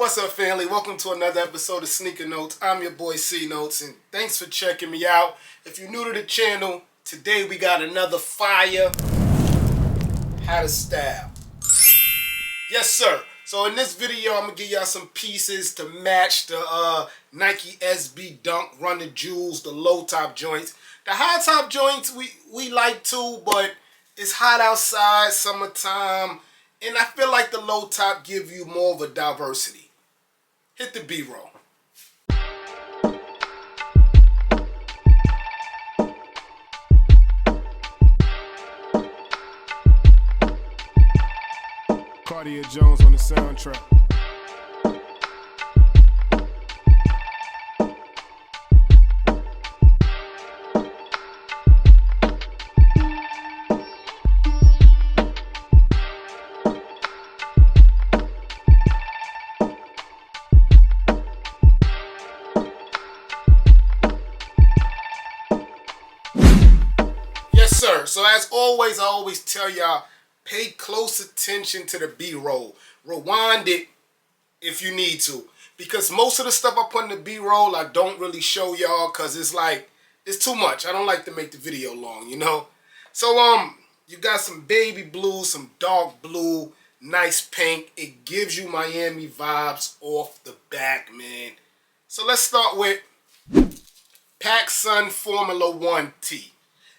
What's up, family? Welcome to another episode of Sneaker Notes. I'm your boy C Notes, and thanks for checking me out. If you're new to the channel, today we got another fire How to Style. Yes, sir. So in this video, I'm gonna give y'all some pieces to match the Nike SB Dunk Run the Jewels, the low top joints. The high top joints we like too, but it's hot outside, summertime, and I feel like the low top give you more of a diversity. Hit the B-roll. Cartier Jones on the soundtrack. Yes, sir. So as always, I always tell y'all, pay close attention to the B-roll. Rewind it if you need to. Because most of the stuff I put in the B-roll, I don't really show y'all because it's too much. I don't like to make the video long, you know? So, you got some baby blue, some dark blue, nice pink. It gives you Miami vibes off the back, man. So let's start with PacSun Formula 1 T.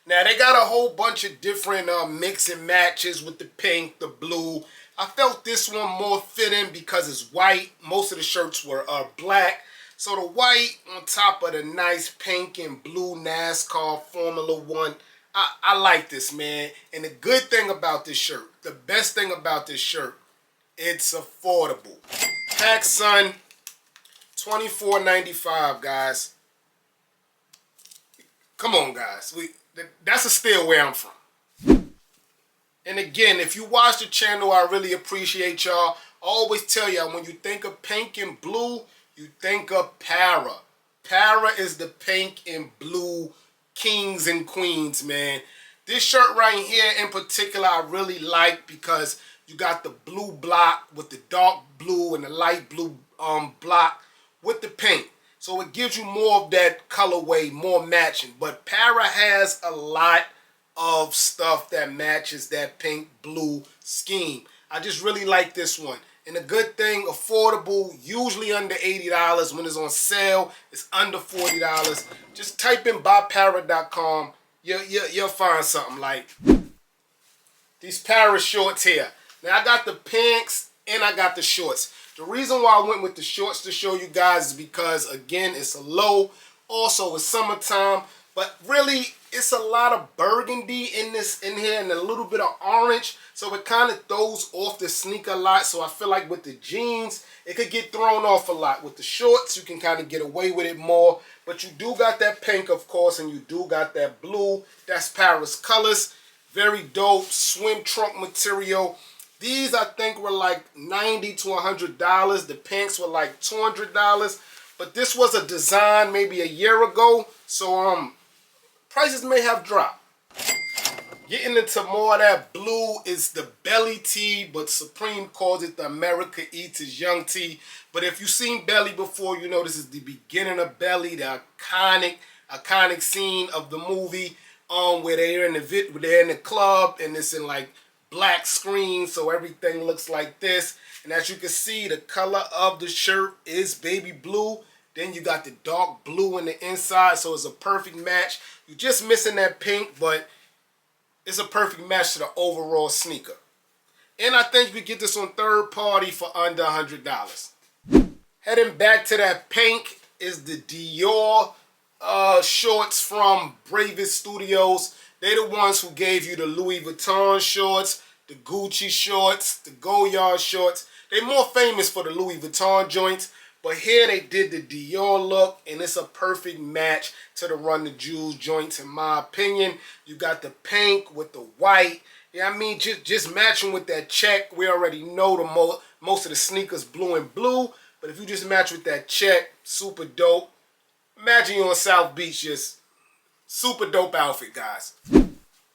Now, they got a whole bunch of different mix and matches with the pink, the blue. I felt this one more fitting because it's white. Most of the shirts were black. So the white on top of the nice pink and blue NASCAR Formula 1. I like this, man. And the good thing about this shirt, the best thing about this shirt, it's affordable. PacSun, $24.95, guys. Come on, guys. That's a steal where I'm from. And again, if you watch the channel, I really appreciate y'all. I always tell y'all, when you think of pink and blue, you think of Para. Para is the pink and blue kings and queens, man. This shirt right here in particular, I really like because you got the blue block with the dark blue and the light blue block with the pink. So it gives you more of that colorway, more matching. But Para has a lot of stuff that matches that pink blue scheme. I just really like this one. And the good thing, affordable, usually under $80. When it's on sale, it's under $40. Just type in buypara.com. You'll find something like these Para shorts here. Now I got the pinks and I got the shorts. The reason why I went with the shorts to show you guys is because, again, it's a low. Also, it's summertime. But really, it's a lot of burgundy in here and a little bit of orange. So it kind of throws off the sneaker a lot. So I feel like with the jeans, it could get thrown off a lot. With the shorts, you can kind of get away with it more. But you do got that pink, of course, and you do got that blue. That's Para's colors. Very dope. Swim trunk material. These, I think, were like $90 to $100. The pinks were like $200. But this was a design maybe a year ago. So, prices may have dropped. Getting into more of that blue is the belly tee, but Supreme calls it the America Eats Its Young tee. But if you've seen Belly before, you know this is the beginning of Belly, the iconic scene of the movie, where they're in the club and it's in like black screen, so everything looks like this. And as you can see, the color of the shirt is baby blue. Then you got the dark blue in the inside, so it's a perfect match. You're just missing that pink, but it's a perfect match to the overall sneaker. And I think you could get this on third party for under $100. Heading back to that pink is the Dior shorts from Bravest Studios. They're the ones who gave you the Louis Vuitton shorts, the Gucci shorts, the Goyard shorts. They're more famous for the Louis Vuitton joints, but here they did the Dior look, and it's a perfect match to the Run the Jewels joints, in my opinion. You got the pink with the white. Yeah, I mean, just matching with that check. We already know the most of the sneakers blue and blue, but if you just match with that check, super dope. Imagine you on South Beach, just super dope outfit, guys.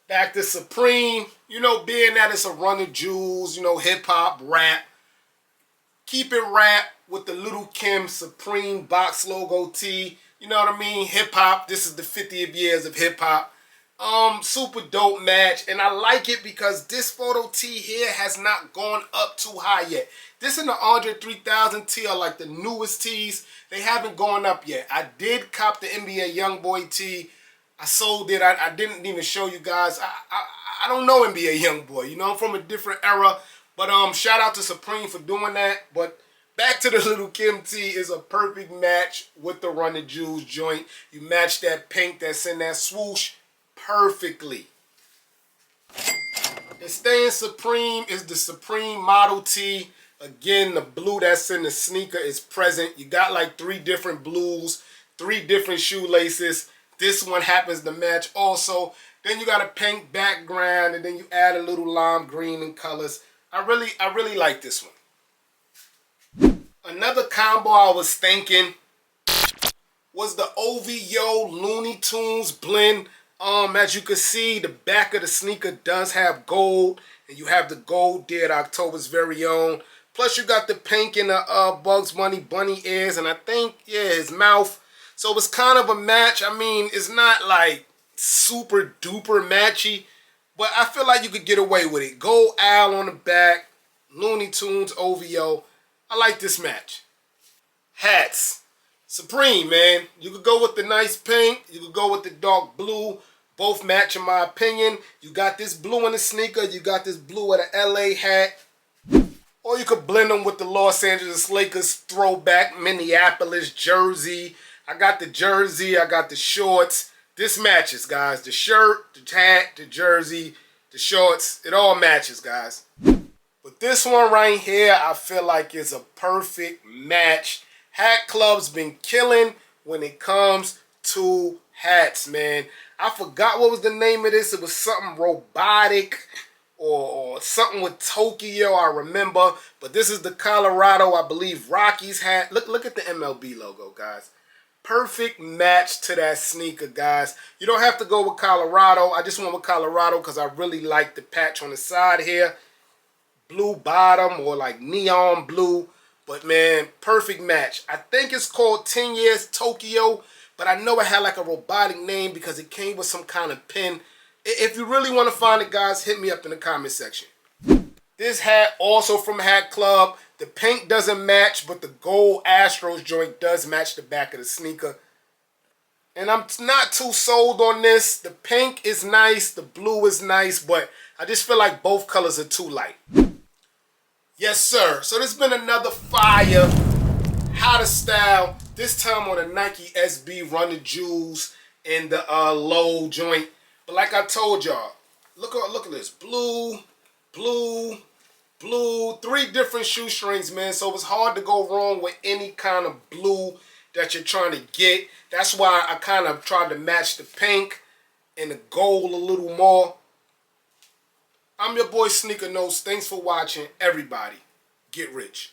Back to Supreme. You know, being that it's a Run the Jewels, you know, hip-hop, rap, Keep it wrapped with the Little Kim Supreme box logo tee. You know what I mean? Hip hop. This is the 50th years of hip hop. Super dope match, and I like it because this photo tee here has not gone up too high yet. This and the Andre 3000 tee are like the newest tees. They haven't gone up yet. I did cop the NBA YoungBoy tee. I sold it. I didn't even show you guys. I don't know NBA YoungBoy. You know, I'm from a different era. But shout out to Supreme for doing that. But back to the Little Kim tee is a perfect match with the Run the Jewels joint. You match that pink that's in that swoosh perfectly. And staying Supreme is the Supreme model tee. Again, the blue that's in the sneaker is present. You got like 3 different blues, 3 different shoelaces. This one happens to match also. Then you got a pink background, and then you add a little lime green in colors. I really like this one. Another combo I was thinking was the OVO Looney Tunes blend. As you can see, the back of the sneaker does have gold, and you have the gold Dead October's very own. Plus, you got the pink in the Bugs Bunny bunny ears, and I think, yeah, his mouth. So it's kind of a match. I mean, it's not like super duper matchy, but I feel like you could get away with it. Gold owl on the back, Looney Tunes OVO. I like this match. Hats. Supreme, man. You could go with the nice pink. You could go with the dark blue. Both match in my opinion. You got this blue in the sneaker. You got this blue at an LA hat. Or you could blend them with the Los Angeles Lakers throwback Minneapolis jersey. I got the jersey. I got the shorts. This matches, guys. The shirt, the hat, the jersey, the shorts. It all matches, guys. But this one right here, I feel like is a perfect match. Hat Club's been killing when it comes to hats, man. I forgot what was the name of this. It was something robotic or something with Tokyo, I remember. But this is the Colorado, I believe, Rockies hat. Look at the MLB logo, guys. Perfect match to that sneaker, guys. You don't have to go with Colorado. I just went with Colorado because I really like the patch on the side here. Blue bottom or like neon blue. But man, perfect match. I think it's called 10 Years Tokyo, but I know it had like a robotic name because it came with some kind of pin. If you really want to find it, guys, hit me up in the comment section. This hat also from Hat Club. The pink doesn't match, but the gold Astros joint does match the back of the sneaker. And I'm not too sold on this. The pink is nice, the blue is nice, but I just feel like both colors are too light. Yes, sir. So there's been another fire, hotter style. This time on the Nike SB Run the Jewels and the low joint. But like I told y'all, look at this. Blue, blue, blue. 3 different shoestrings, man. So it's hard to go wrong with any kind of blue that you're trying to get. That's why I kind of tried to match the pink and the gold a little more. I'm your boy Sneaker Notes. Thanks for watching. Everybody, get rich.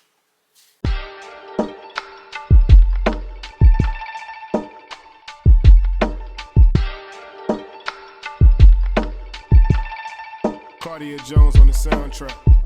Cartier Jones on the soundtrack.